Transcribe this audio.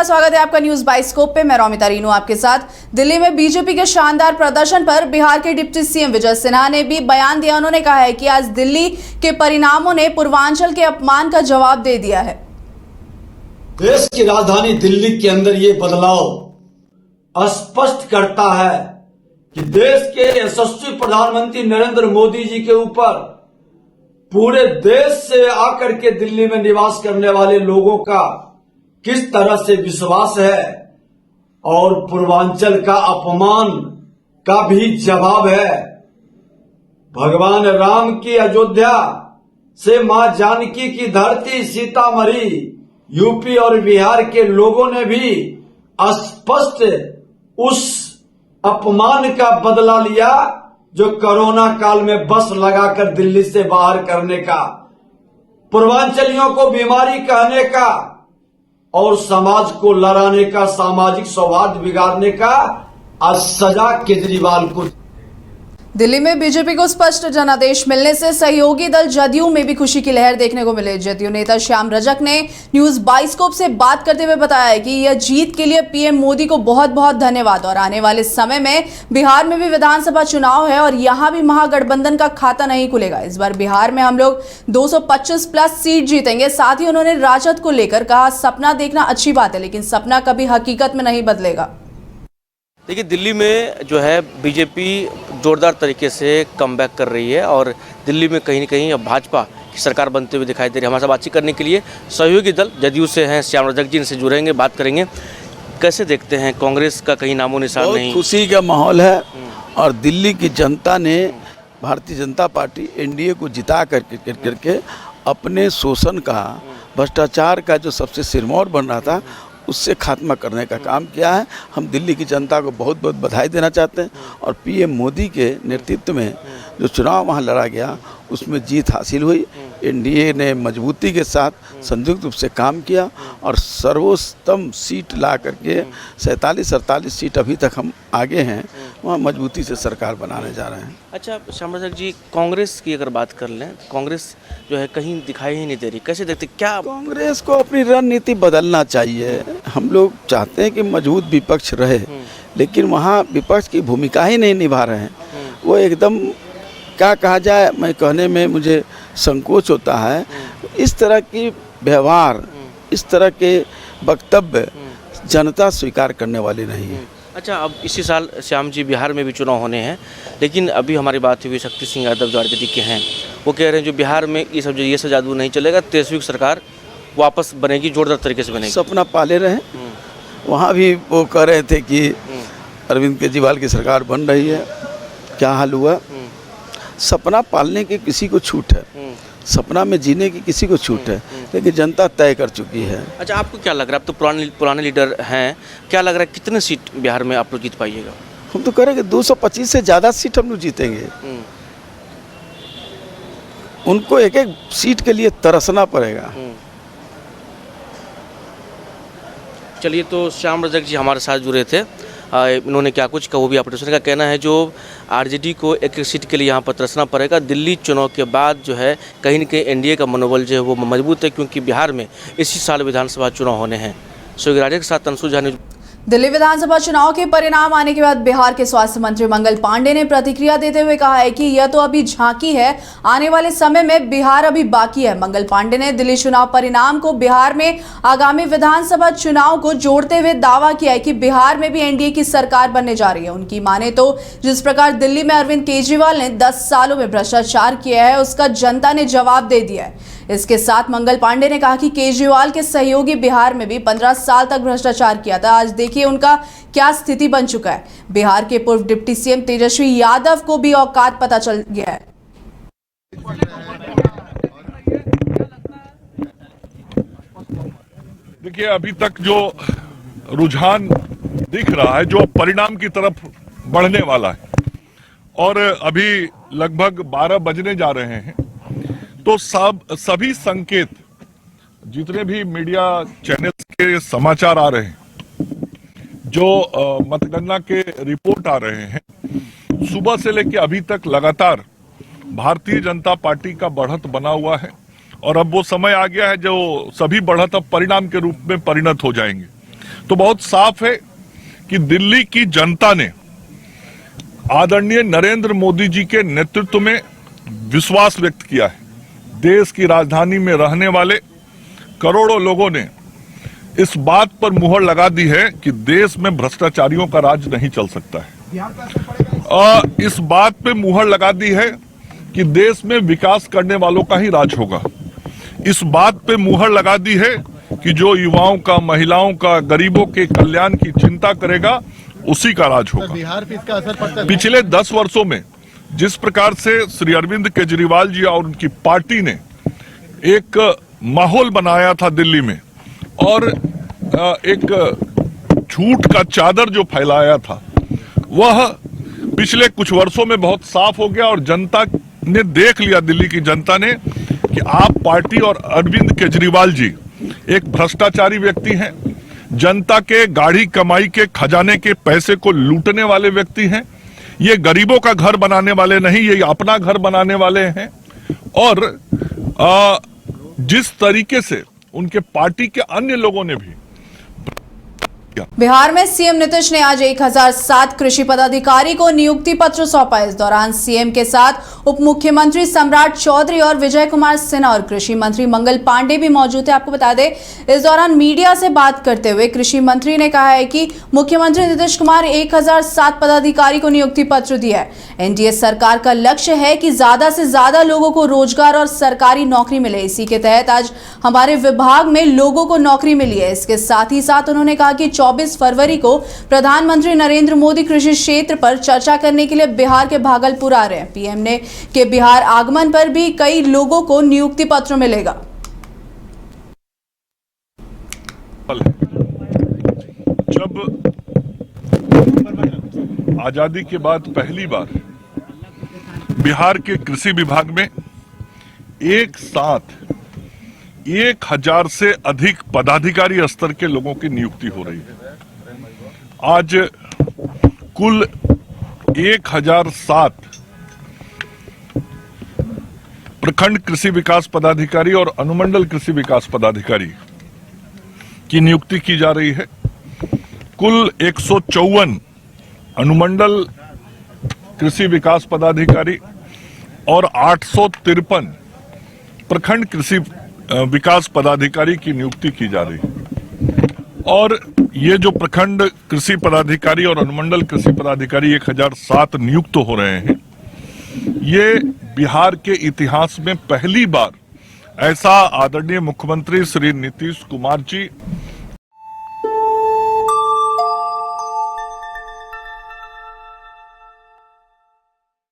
स्वागत है आपका न्यूज बाइस्कोप पे। मैं रौमिता रीनू आपके साथ। दिल्ली में बीजेपी के शानदार प्रदर्शन पर बिहार के डिप्टी सीएम विजय सिन्हा ने भी बयान दिया। उन्होंने कहा है कि आज दिल्ली के परिणामों ने पूर्वांचल के अपमान का जवाब दे दिया है। देश की राजधानी दिल्ली के अंदर ये बदलाव स्पष्ट करता है कि देश के यशस्वी प्रधानमंत्री नरेंद्र मोदी जी के ऊपर पूरे देश से आकर के दिल्ली में निवास करने वाले लोगों का किस तरह से विश्वास है और पूर्वांचल का अपमान का भी जवाब है। भगवान राम की अयोध्या से मां जानकी की धरती सीतामढ़ी, यूपी और बिहार के लोगों ने भी स्पष्ट उस अपमान का बदला लिया जो कोरोना काल में बस लगाकर दिल्ली से बाहर करने का, पूर्वांचलियों को बीमारी कहने का और समाज को लड़ाने का, सामाजिक सौहार्द बिगाड़ने का आज सजा केजरीवाल को। दिल्ली में बीजेपी को स्पष्ट जनादेश मिलने से सहयोगी दल जदयू में भी खुशी की लहर देखने को मिली। जदयू नेता श्याम रजक ने न्यूज बाइस्कोप से बात करते हुए बताया कि यह जीत के लिए पीएम मोदी को बहुत बहुत धन्यवाद और आने वाले समय में बिहार में भी विधानसभा चुनाव है और यहां भी महागठबंधन का खाता नहीं खुलेगा। इस बार बिहार में हम लोग 225 प्लस सीट जीतेंगे। साथ ही उन्होंने राजद को लेकर कहा, सपना देखना अच्छी बात है लेकिन सपना कभी हकीकत में नहीं बदलेगा। देखिए, दिल्ली में जो है बीजेपी जोरदार तरीके से कमबैक कर रही है और दिल्ली में कहीं न कहीं अब भाजपा की सरकार बनते हुए दिखाई दे रही है। हमारे साथ बातचीत करने के लिए सहयोगी दल जदयू से हैं श्याम रजक जी, इनसे जुड़ेंगे, बात करेंगे। कैसे देखते हैं, कांग्रेस का कहीं नामो निशान नहीं? खुशी का माहौल है और दिल्ली की जनता ने भारतीय जनता पार्टी एनडीए को जिता करके अपने शोषण का, भ्रष्टाचार का जो सबसे सिरमौर बन रहा था उससे खात्मा करने का काम किया है। हम दिल्ली की जनता को बहुत बहुत बधाई देना चाहते हैं और पीएम मोदी के नेतृत्व में जो चुनाव वहाँ लड़ा गया उसमें जीत हासिल हुई। एनडीए ने मजबूती के साथ संयुक्त रूप से काम किया और सर्वोत्तम सीट ला करके 47-48 सीट अभी तक हम आगे हैं, वहाँ मजबूती से सरकार बनाने जा रहे हैं। अच्छा श्याम रजक जी, कांग्रेस की अगर बात कर लें, कांग्रेस जो है कहीं दिखाई ही नहीं दे रही, कैसे देखते? क्या कांग्रेस को अपनी रणनीति बदलना चाहिए। हम लोग चाहते हैं कि मजबूत विपक्ष रहे लेकिन वहाँ विपक्ष की भूमिका ही नहीं निभा रहे हैं। वो एकदम क्या कहा जाए, मैं कहने में मुझे संकोच होता है। इस तरह की व्यवहार, इस तरह के वक्तव्य जनता स्वीकार करने वाली नहीं है। अच्छा, अब इसी साल श्याम जी बिहार में भी चुनाव होने हैं, लेकिन अभी हमारी बात हुई शक्ति सिंह यादव जो आरजेडी के हैं, वो कह रहे हैं जो बिहार में ये सब जादू नहीं चलेगा, 23वीं सरकार वापस बनेगी, जोरदार तरीके से बनेगी। सपना पाले रहे। वहाँ भी वो कह रहे थे कि अरविंद केजरीवाल की सरकार बन रही है, क्या हाल हुआ? सपना पालने की किसी को छूट है, सपना में जीने की किसी को छूट है, लेकिन जनता तय कर चुकी है। अच्छा, आपको क्या लग रहा है, आप तो पुराने लीडर हैं, क्या लग रहा है कितने सीट बिहार में आप लोग जीत पाइएगा? हम तो करेंगे 225 से ज़्यादा सीट हम लोग जीतेंगे। उनको एक एक सीट के लिए तरसना पड़ेगा। चलिए, तो श्याम रजक जी हमारे साथ जुड़े थे, इन्होंने क्या कुछ कहा वो भी आपने सुना। का कहना है जो आरजेडी को एक सीट के लिए यहाँ पर तरसना पड़ेगा। दिल्ली चुनाव के बाद जो है कहीं न कहीं एनडीए का मनोबल जो है वो मजबूत है, क्योंकि बिहार में इसी साल विधानसभा चुनाव होने हैं। के साथ अंशु झा। दिल्ली विधानसभा चुनाव के परिणाम आने के बाद बिहार के स्वास्थ्य मंत्री मंगल पांडे ने प्रतिक्रिया देते हुए कहा है कि यह तो अभी झांकी है, आने वाले समय में बिहार अभी बाकी है। मंगल पांडे ने दिल्ली चुनाव परिणाम को बिहार में आगामी विधानसभा चुनाव को जोड़ते हुए दावा किया है कि बिहार में भी एनडीए की सरकार बनने जा रही है। उनकी माने तो जिस प्रकार दिल्ली में अरविंद केजरीवाल ने 10 सालों में भ्रष्टाचार किया है उसका जनता ने जवाब दे दिया है। इसके साथ मंगल पांडे ने कहा कि केजरीवाल के सहयोगी बिहार में भी 15 साल तक भ्रष्टाचार किया था। आज देखिए उनका क्या स्थिति बन चुका है। बिहार के पूर्व डिप्टी सीएम तेजस्वी यादव को भी औकात पता चल गया है। देखिए, अभी तक जो रुझान दिख रहा है जो परिणाम की तरफ बढ़ने वाला है और अभी लगभग 12 बजने जा रहे हैं, तो सभी संकेत जितने भी मीडिया चैनल्स के समाचार आ रहे हैं, जो मतगणना के रिपोर्ट आ रहे हैं, सुबह से लेकर अभी तक लगातार भारतीय जनता पार्टी का बढ़त बना हुआ है और अब वो समय आ गया है जो सभी बढ़त अब परिणाम के रूप में परिणत हो जाएंगे। तो बहुत साफ है कि दिल्ली की जनता ने आदरणीय नरेंद्र मोदी जी के नेतृत्व में विश्वास व्यक्त किया है। देश की राजधानी में रहने वाले करोड़ों लोगों ने इस बात पर मुहर लगा दी है कि देश में भ्रष्टाचारियों का राज नहीं चल सकता है। इस बात पे मुहर लगा दी है कि देश में विकास करने वालों का ही राज होगा। इस बात पे मुहर लगा दी है कि जो युवाओं का, महिलाओं का, गरीबों के कल्याण की चिंता करेगा उसी का राज होगा। बिहार पे इसका असर पड़ता है। पिछले 10 वर्षों में जिस प्रकार से श्री अरविंद केजरीवाल जी और उनकी पार्टी ने एक माहौल बनाया था दिल्ली में और एक झूठ का चादर जो फैलाया था, वह पिछले कुछ वर्षों में बहुत साफ हो गया और जनता ने देख लिया, दिल्ली की जनता ने, कि आप पार्टी और अरविंद केजरीवाल जी एक भ्रष्टाचारी व्यक्ति हैं, जनता के गाढ़ी कमाई के खजाने के पैसे को लूटने वाले व्यक्ति हैं। ये गरीबों का घर बनाने वाले नहीं, ये अपना घर बनाने वाले हैं। और जिस तरीके से उनके पार्टी के अन्य लोगों ने भी बिहार में सीएम नीतीश ने आज 1007 कृषि पदाधिकारी को नियुक्ति पत्र सौंपा। इस दौरान सीएम के साथ उप मुख्यमंत्री सम्राट चौधरी और विजय कुमार सिन्हा और कृषि मंत्री मंगल पांडे भी मौजूद थे। आपको बता दें, इस दौरान मीडिया से बात करते हुए कृषि मंत्री ने कहा है कि मुख्यमंत्री नीतीश कुमार 1007 पदाधिकारी को नियुक्ति पत्र दिया है। एनडीए सरकार का लक्ष्य है कि ज्यादा से ज्यादा लोगों को रोजगार और सरकारी नौकरी मिले। इसी के तहत आज हमारे विभाग में लोगों को नौकरी मिली है। इसके साथ ही साथ उन्होंने कहा कि 24 फरवरी को प्रधानमंत्री नरेंद्र मोदी कृषि क्षेत्र पर चर्चा करने के लिए बिहार के भागलपुर आ रहे हैं। पीएम ने के बिहार आगमन पर भी कई लोगों को नियुक्ति पत्र मिलेगा। जब आजादी के बाद पहली बार बिहार के कृषि विभाग में एक साथ 1000 से अधिक पदाधिकारी स्तर के लोगों की नियुक्ति हो रही है। आज कुल 1007 प्रखंड कृषि विकास पदाधिकारी और अनुमंडल कृषि विकास पदाधिकारी की नियुक्ति की जा रही है। कुल 154 अनुमंडल कृषि विकास पदाधिकारी और 853 प्रखंड कृषि विकास पदाधिकारी की नियुक्ति की जा रही है। और ये जो प्रखंड कृषि पदाधिकारी और अनुमंडल कृषि पदाधिकारी 1007 नियुक्त हो रहे हैं, ये बिहार के इतिहास में पहली बार ऐसा आदरणीय मुख्यमंत्री श्री नीतीश कुमार जी